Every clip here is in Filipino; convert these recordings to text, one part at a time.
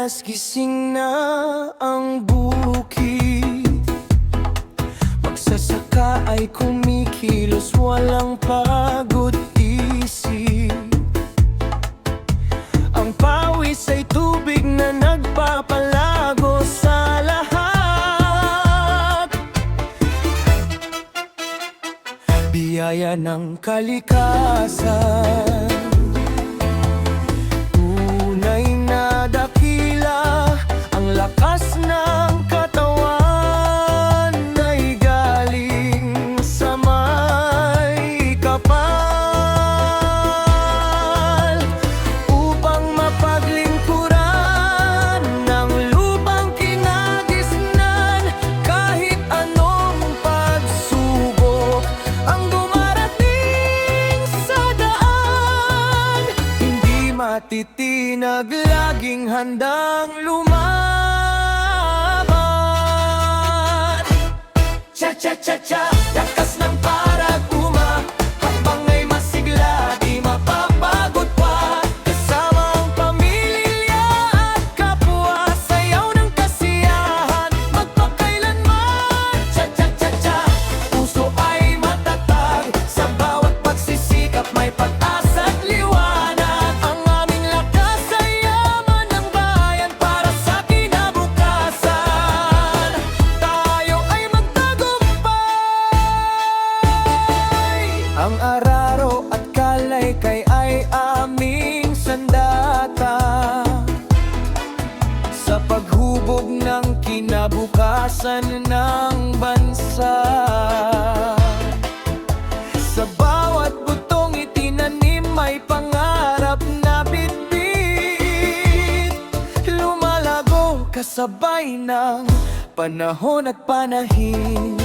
madalas gising na ang bukid. Magsasaka ay kumikilos, walang pagod isip. Ang pawis ay tubig na nagpapalago sa lahat. Biyaya ng kalikasan, lakas ng katawan ay galing sa may kapal, upang mapaglingkuran ng lupang kinagisnan. Kahit anong pagsubok ang dumarating sa daan, hindi matitinag, laging handang lumaban. Cha-cha-cha-cha, lakas ng paraguma, habang ay masigla, di mapapagod pa. Kasama ang pamilya at kapwa, sayaw ng kasiyahan, magpakailanman. Cha-cha-cha-cha, puso ay matatag, sa bawat pagsisikap may pag-asa at liwanag. Ang aming lakas ay yaman ng bayan, para sa kinabukasan. Tayo ay ang araro at kalaykay ay aming sandata, sa paghubog ng kinabukasan ng bansa. Sa bawat butong itinanim may pangarap na bitbit, lumalago kasabay ng panahon at panahin.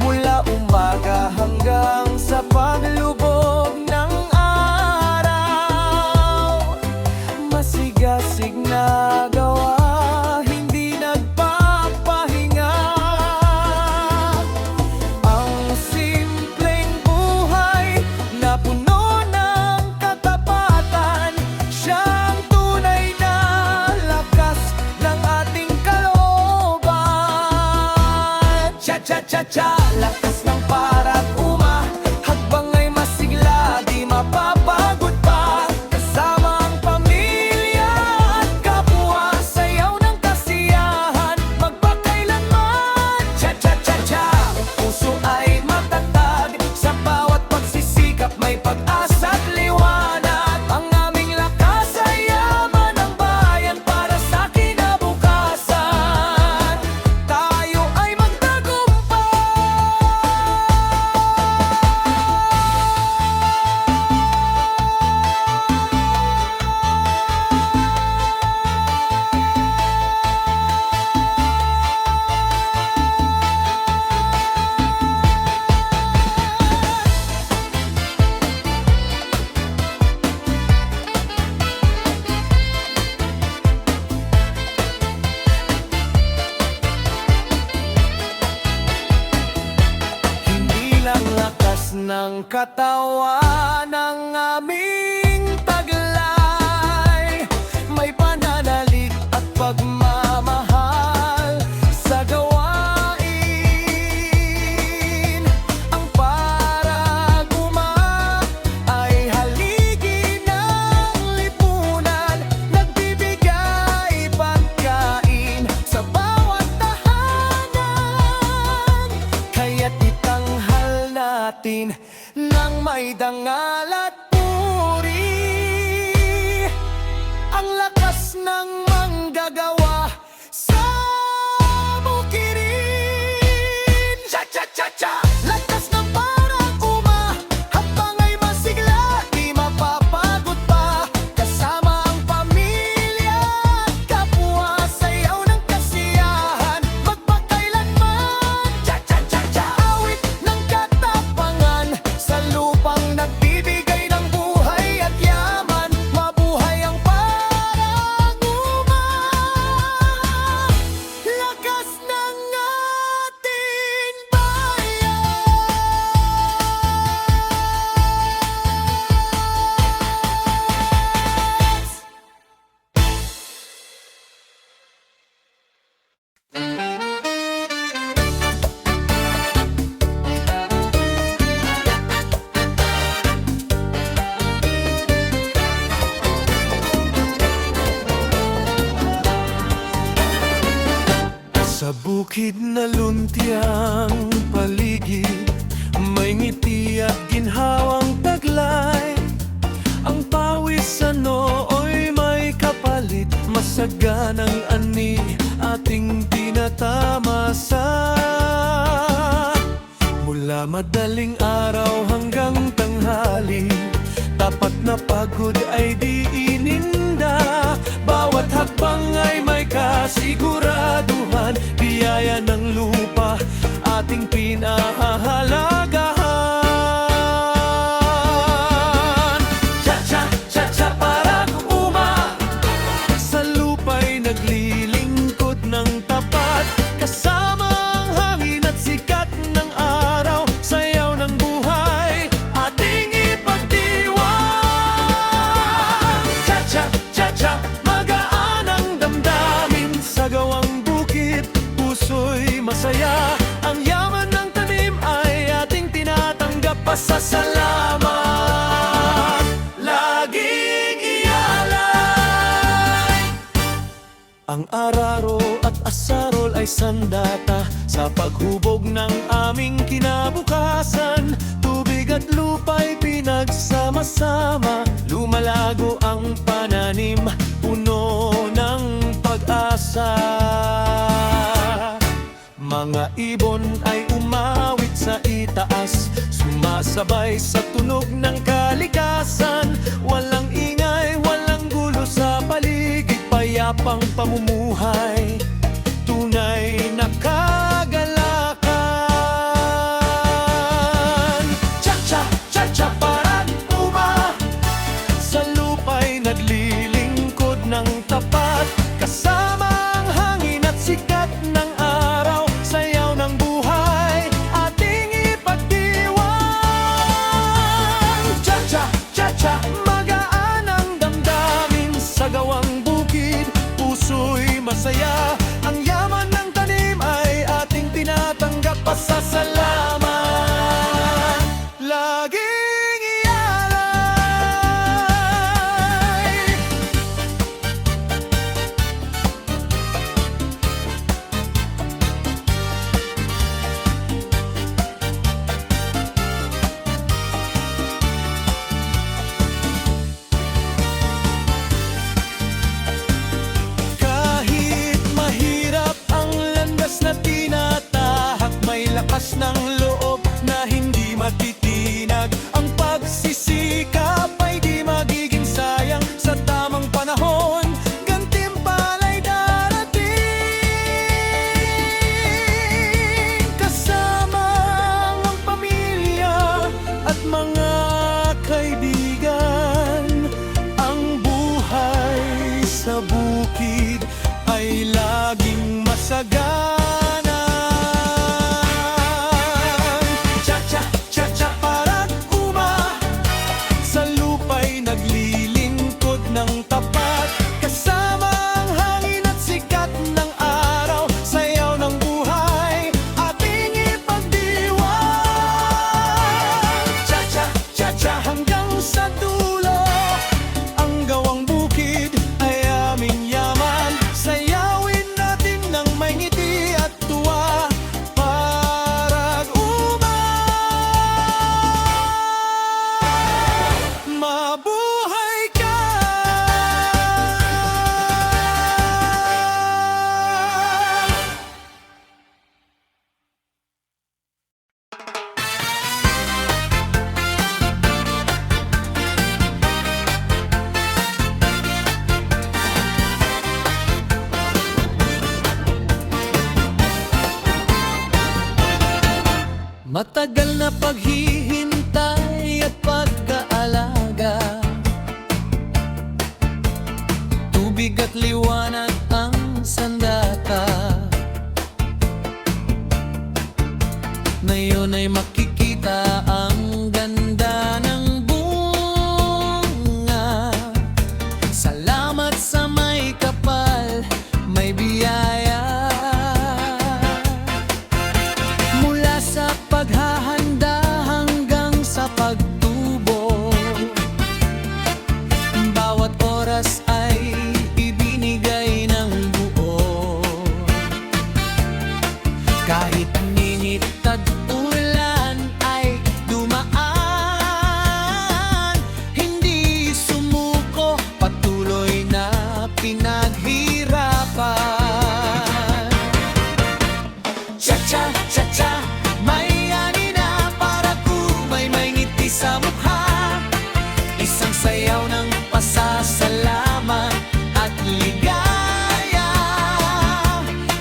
Mula umaga hanggang sa paglubog ng araw, masigasig na gawa, hindi nagpapahinga. Ang simpleng buhay na puno ng katapatan, siyang tunay na lakas ng ating kalooban. Cha-cha-cha-cha, lakas ng paraguma, hakbang ay masigla, di mapapagod pa. Kasama ang pamilya at kapwa, sayaw ng kasiyahan, magpakailanman. Cha-cha-cha-cha, puso ay matatag, sa bawat pagsisikap may pag-asa at liwanag. Ang aming lakas ay yaman ng bayan, para sa kinabukasan. Tayo ay ng katawan ng aming taglay, may pananalig at pagmamahal sa gawain. Ang paraguma ay haligi ng lipunan, nagbibigay pagkain sa bawat tahanan. Kaya't itanghal natin nang may dangal at puri, ang lakas ng manggagawa sa bukirin. Cha-cha-cha-cha, lakas ng paraguma, habang ay masigla, di mapapagod pa. Kasama ang pamilya at kapwa, sayaw ng kasiyahan, magpakailanman. Cha-cha-cha-cha, awit ng katapangan, sa lupang nagbibigay Sa bukid na luntiang paligid, may ngiti at ginhawang taglay. Ang pawis sa nooy may kapalit, masaganang ani ating tinatamasa. Mula madaling araw hanggang tanghali, tapat na pagod ay di ininda. Bawat hakbang ay may kasiguraduhan, biyaya ng lupa ating pinahahalagahan. Cha-cha, cha-cha parang uma, sa lupa'y naglilingkod ng tapat. Kasama ang hangin at sikat ng araw, sayaw ng buhay ating ipagdiwang. Cha-cha, cha-cha, magaan ang damdamin sa gawang bukid, puso'y masaya. Ang yaman ng tanim ay ating tinatanggap, pasasalamat laging ialay. Ang araro at asarol ay sandata sa paghubog ng aming kinabukasan. Tubig at lupa'y pinagsama-sama, lumalago ang pananim, puno ng pag-asa. Mga ibon ay umawit sa itaas, sumasabay sa tunog ng kalikasan. Walang ingay, walang gulo sa paligid, payapang pamumuhay, tunay na kagalakan. Cha-cha, cha-cha parang uma, sa lupa'y naglilingkod ng tapat. Kasama ang hangin at sikat ng araw, sayaw ng buhay ating ipagdiwang. Cha-cha, cha-cha, magaan ang damdamin sa gawang bukid, puso'y masaya. Ang yaman ng tanim ay ating tinatanggap, pasasalamat laging ialay. Kahit mahirap ang landas na tinatahak, may lakas ng loob na hindi matitinag. Ang pagsisikap ay di magiging sayang, sa tamang panahon gantimpala'y darating. Kasama ang pamilya at mga kaibigan, ang buhay sa bukid ay laging masagana. Cha-cha, cha-cha parang uma, sa lupa'y naglilingkod ng tapat. Kasama ang hangin at sikat ng araw, sayaw ng buhay ating ipagdiwang. Cha-cha, cha-cha hanggang sa dulo, ang gawang bukid ay aming yaman. Sayawin natin ng may ngiti at tuwa, parang uma. Mabuhay ka! Matagal na paghihintay at pag-aalaga, tubig at liwanag ang sandata. Ngayon ay makikita ang ganda ng bunga. Salamat sa may kapal, may biyaya. Mula sa paghahanda hanggang sa pagtubo, bawat oras ay ibinigay ng buo. Kahit ninit at ulan ay dumaan, hindi sumuko, patuloy na pinaghirapan. Cha-cha, cha-cha, may ani na para kumay may ngiti sa mukha. Isang sayaw ng pasasalamat at ligaya.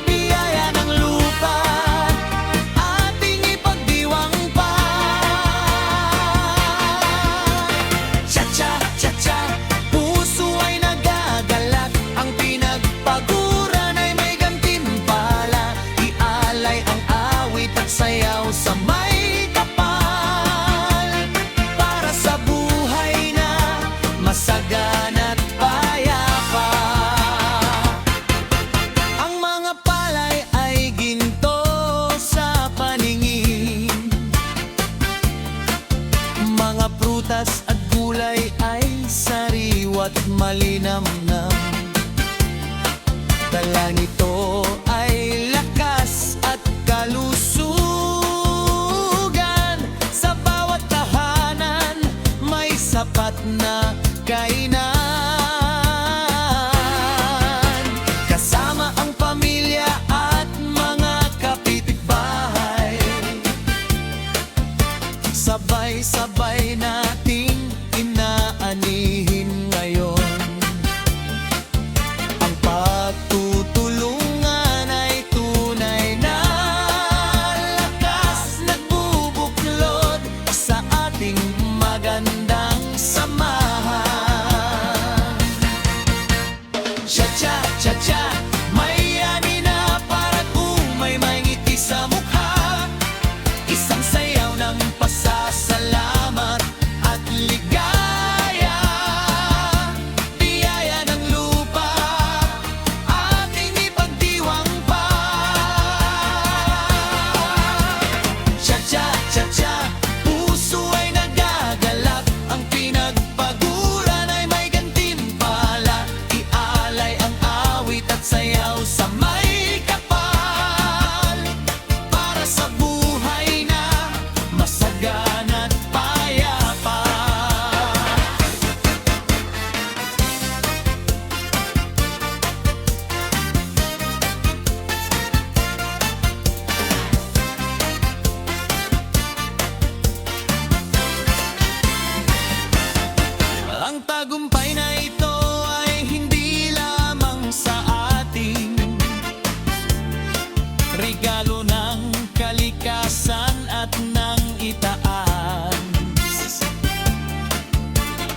Biyaya ng lupa, ating ipagdiwang pa. Cha-cha, cha-cha, puso ay nagagalak. Ang pinagpaguran ay may gantimpala. Ialay ang awit at sayaw sa may kapal. Para sa buhay na masagana at payapa. Ang mga palay ay ginto sa paningin. Mga prutas at gulay ay sariwa't malinamnam. Dala nito ay lakas at kalusugan. Sa bawat tahanan may sapat na kainan. Kasama ang pamilya at mga kapitbahay, sabay-sabay nating inaanihin ngayon. Ang pagtutulungan ay tunay na lakas, nagbubuklod sa ating magandang samahan. Cha-cha, cha-cha, may ani na para kumay may ngiti sa mukha. Isang sayaw ng pasasalamat at ligaya. Biyaya ng lupa, ating ipagdiwang pa. Cha-cha, cha-cha, puso ay nagagalak. Ang pinagpaguran ay may gantimpala. Ialay ang awit at sayaw sa may kapal. Para sa buhay na masagana at payapa. Ang tagumpay na ito ay hindi lamang sa ating regalo ng kalikasan at ng itaas.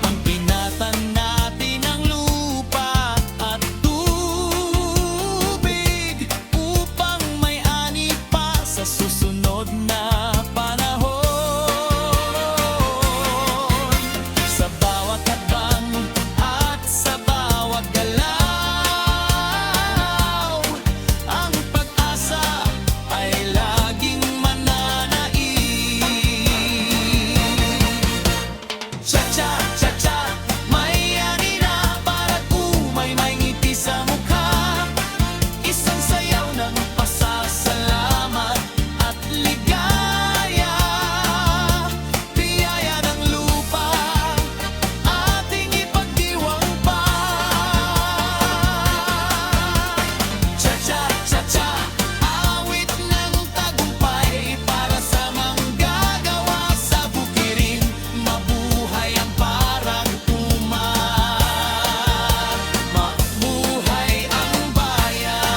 Ang pinatan natin ng lupa at tubig upang may ani pa sa susunod na panahon. Sa bawat hakbang at sa bawat galaw, ang pag-asa ay laging mananaig. Cha-cha, cha-cha, may ani na para kumay may ngiti sa mukha. Isang sayaw ng pasasalamat at ligaya. Biyaya ng lupa, ating ipagdiwang pa. Cha-cha, cha-cha, awit ng tagumpay para sa manggagawa sa bukirin. Mabuhay ang parang uma, mabuhay ang bayan.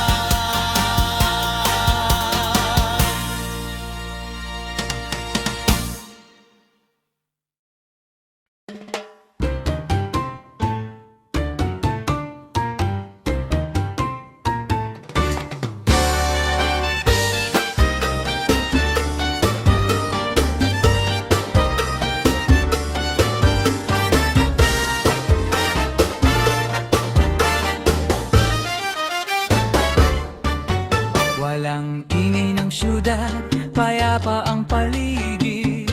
Walang ingay ng syudad, payapa ang paligid.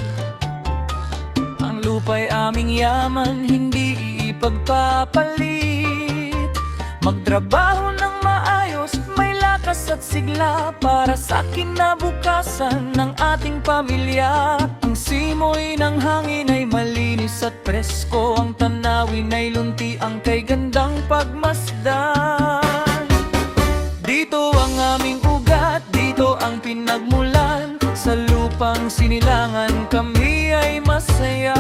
Ang lupa'y aming yaman, hindi ipagpapalit. Magtrabaho ng maayos, may lakas lakas at sigla para sa kinabukasan ng ating pamilya. Ang simoy ng hangin ay malinis at presko, ang tanawin ay luntiang kay gandang pagmasdan. Dito ang aming ugat, dito ang pinagmulan, sa lupang sinilangan kami ay masaya.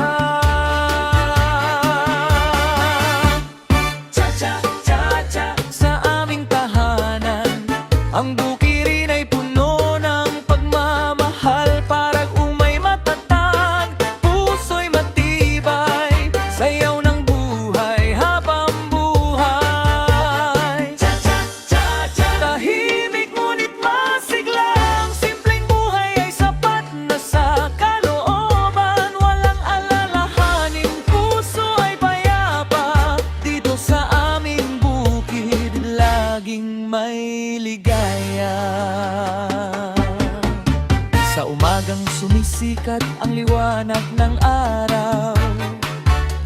Ang bukirin ay puno ng pagmamahal, parang umay matatag, puso'y matibay, sayaw ng buhay habang buhay. Tahimik ngunit masiglang, simpleng buhay ay sapat na sa kalooban, walang alalahanin, puso ay payapa, dito sa aming bukid laging may ligaya. Sa umagang sumisikat ang liwanag ng araw,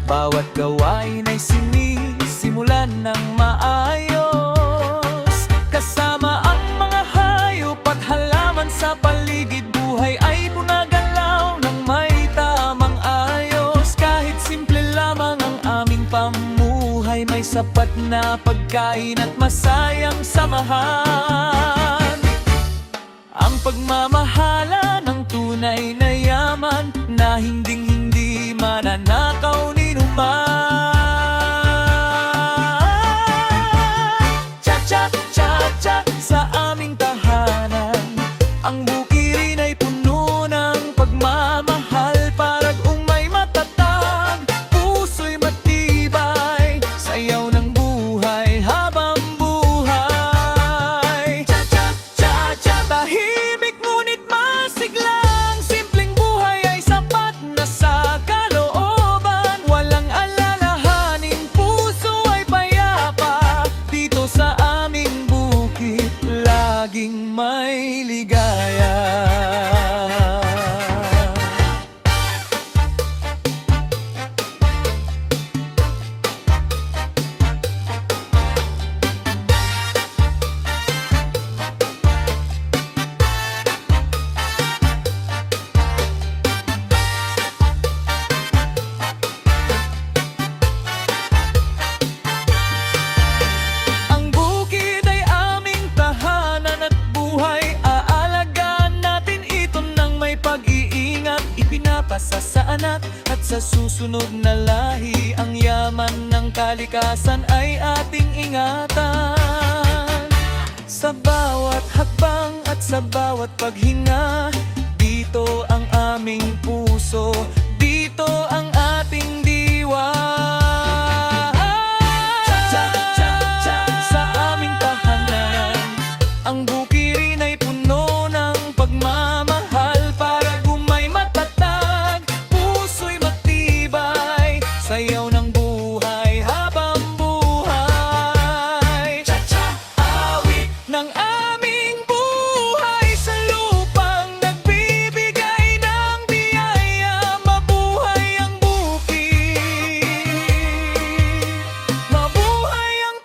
bawat gawain ay sinisimulan ng maayos. Kasama ang mga hayop at halaman sa paligid, buhay ay gunagalaw ng may tamang ayos. Kahit simple lamang ang aming pamuhay, may sapat na pagkain at masayang samahan. Ang pagmamahala ng tunay na yaman, na hinding-hindi mananakaw ni numan. Cha-cha-cha-cha sa aming tahanan, ang bukirin ay puno ng pagmamahal, parang umay matatag, puso'y matibay, sayaw ng buhay habang buhay. Cha-cha-cha-cha, tahimik ngunit masiglang, simpleng buhay ay sapat na sa kalooban, walang alalahanin, puso ay payapa, dito sa aming bukid laging may ligaya. Ang bukid ay aming tahanan at buhay, aalagaan natin ito ng may pag-iingat, ipinapasa sa anak at sa susunod na lahi. Ang yaman ng kalikasan ay ating ingatan. Sa bawat hakbang at sa bawat paghinga, dito ang aming puso, dito ang ating diwa. Sa aming tahanan, ang bukirin ay puno ng pagmamahal, para gumay matatag, puso'y matibay, sayaw ng buhay habang buhay. Awit ng aming buhay sa lupang nagbibigay ng biyaya, mabuhay ang bukid, mabuhay ang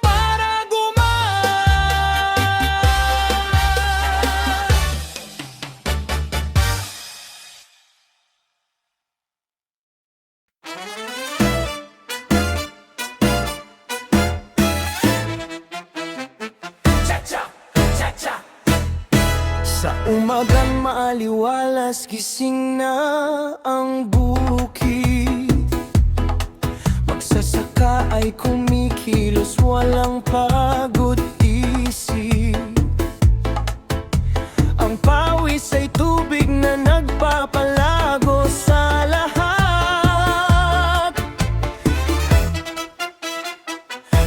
Sa umagang maaliwalas, gising na ang bukid. Magsasaka ay kumikilos, walang pagod isip. Ang pawis ay tubig na nagpapalago sa lahat.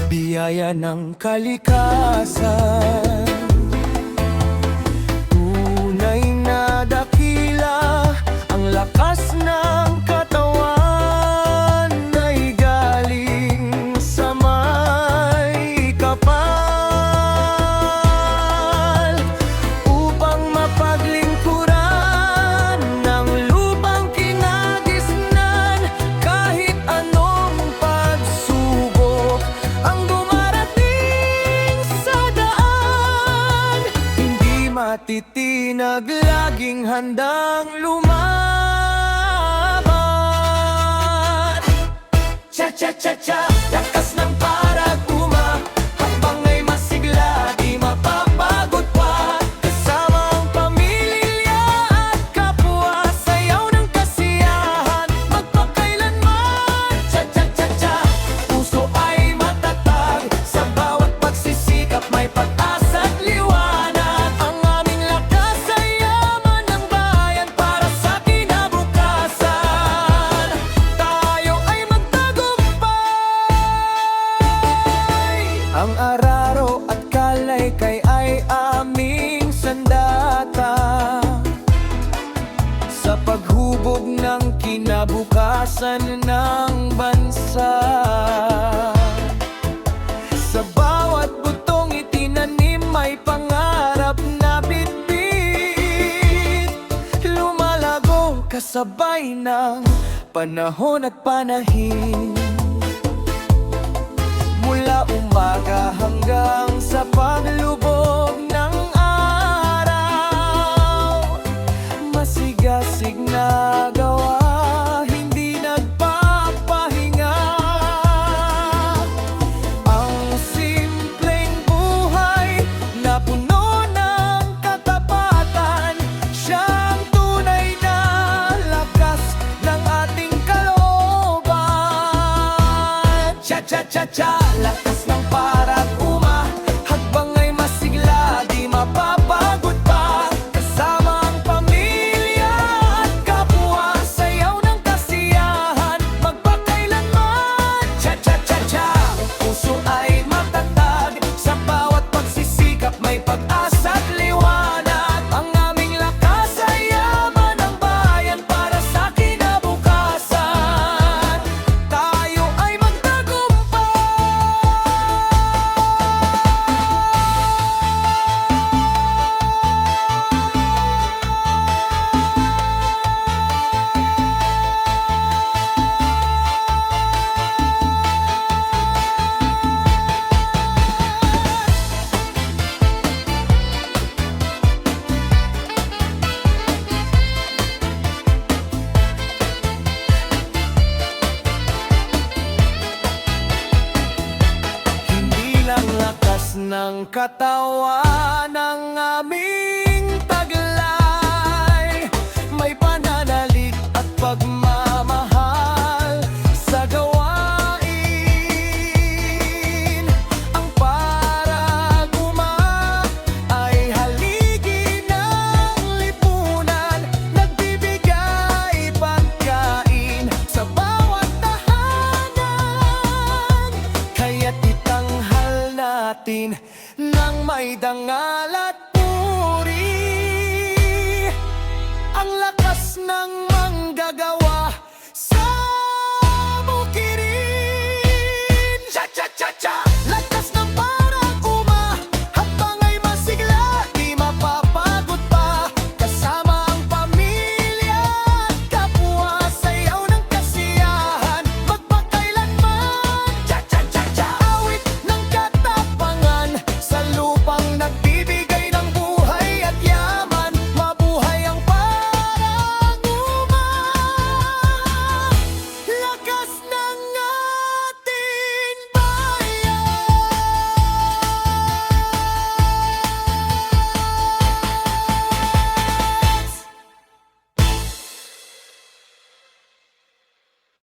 Biyaya ng kalikasan, tunay na dakila, ang lakas ng katawan ay galing sa may kapal, upang mapaglingkuran ng lupang kinagisnan. Kahit anong pagsubok ang dumarating sa daan, matitinag, laging handang lumaban. Cha-cha-cha-cha, lakas ng paraguma, habang ay masigla, di mapapagod pa. Kasama ang pamilya at kapwa, sayaw ng kasiyahan, magpakailanman. Cha-cha-cha-cha, puso ay matatag, sa bawat pagsisikap may pag-asa at liwanag. Ang aming lakas ay yaman ng bayan, para sa kinabukasan tayo ay magtagumpay. Ang araro at kalaykay ay aming sandata, sa paghubog ng kinabukasan ng bansa. Sa bawat butong itinanim may pangarap na bitbit, lumalago kasabay ng panahon at panahin. Mula umaga hanggang sa paglubog ng araw, masigasig na gawa, hindi nagpapahinga. Ang simpleng buhay na puno ng katapatan, siyang tunay na lakas ng ating kalooban. Cha-cha-cha-cha, lakas ng paraguma, hakbang ay masigla, di mapapagod pa. Kasama ang pamilya at kapwa, sayaw ng kasiyahan, magpakailanman. Cha-cha-cha-cha, puso ay matatag, sa bawat pagsisikap may pag-asa at liwanag. Ang aming lakas ay yaman ng bayan, para sa kinabukasan tayo ay magtagumpay. Hindi lang lakas ng katawan